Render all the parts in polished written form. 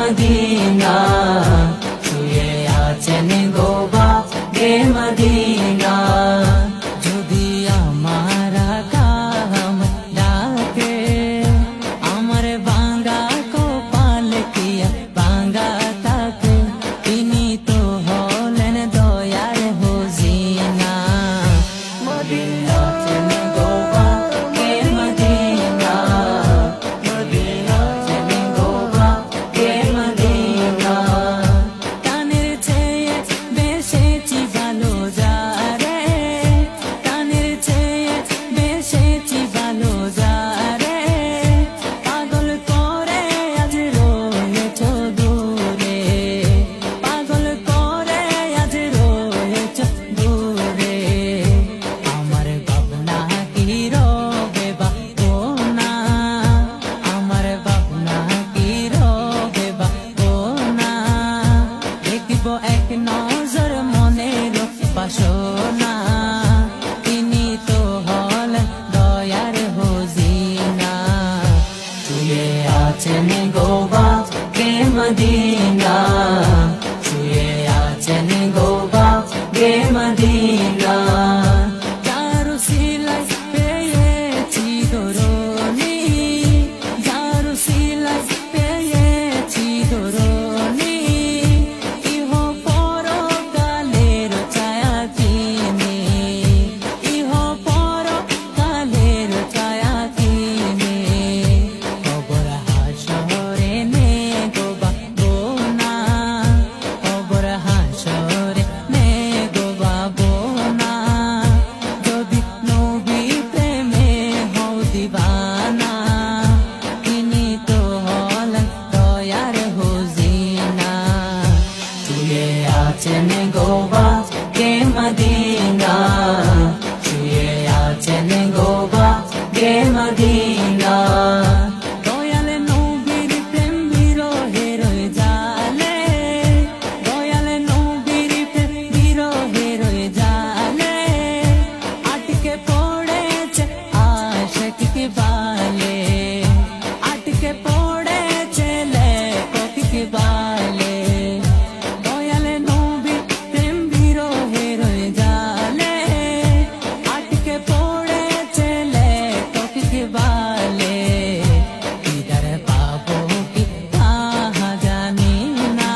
Medina শুয়ে আছেন গো বাগে মদিনা যদি আমার কাম ডাকে আমার বাঙ্গা কপাল কিয়া বাঙ্গা তাকে তিনি তো হলেন দয়ার হুজিনা মদিনা আছেন গো বাগে মদিনা মদিনা আছেন গো বাগে মদিনা টানের চেয়ে বেশি ভালো যারে টানের চেয়ে বেশি ভালো যারে পাগল করে আজ রয়েছ দূরে পাগল করে আজ রয়েছ দূরে আমার ভাবনা কি রবে বাবো না আমার ভাবনা কি রবে বাবো না দেখিব এক নজর মনের বাসনা তিনি তো হলেন দয়ার হুজিনা শুয়ে আছেন গো বাগে মদিনা শুয়ে আছেন গো বাগে মদিনা যার সিলাই পেয়েছি দরুনি যার সিলাই পেয়েছি দরুনি ইহ পরকালের ছায়া কিনে ইহ পরকালের ছায়া কিনে কবর হাসরে নে গো বাবো না কবর হাসরে নে গো বাবো না যদি নবী প্রেমে হও দিবানা তিনি তো হলেন দয়ার হুজিনা শুয়ে আছেন গো বাগে মদিনা শুয়ে আছেন গো বাগে মদিনা দয়াল নবীর প্রেম বিরহের জালে দয়াল নবীর প্রেম বিরহের জালে আটকে পড়েছে আশিক কি বালে আটকে পড়েছে লেখক কি বালে দয়াল নবীর প্রেম বিরহের জালে আটকে পড়েছে লেখক কি বালে দিদার পাবো কি তাহা জানি না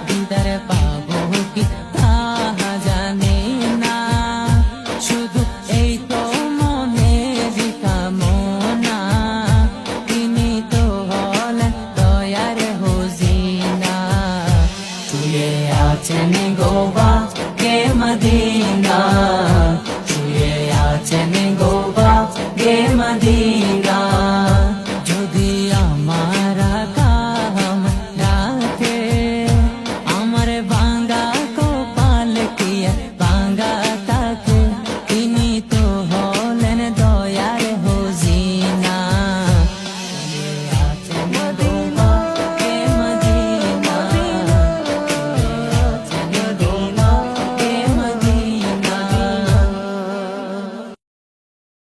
দিদার পাবো কি তাহা জানি না শুধু এই তো মনে কামনা তিনি তো হলেন দয়ার হুজিনা শুয়ে আছেন গো বাগে মদিনা শুয়ে আছেন গো বাগে মদিনা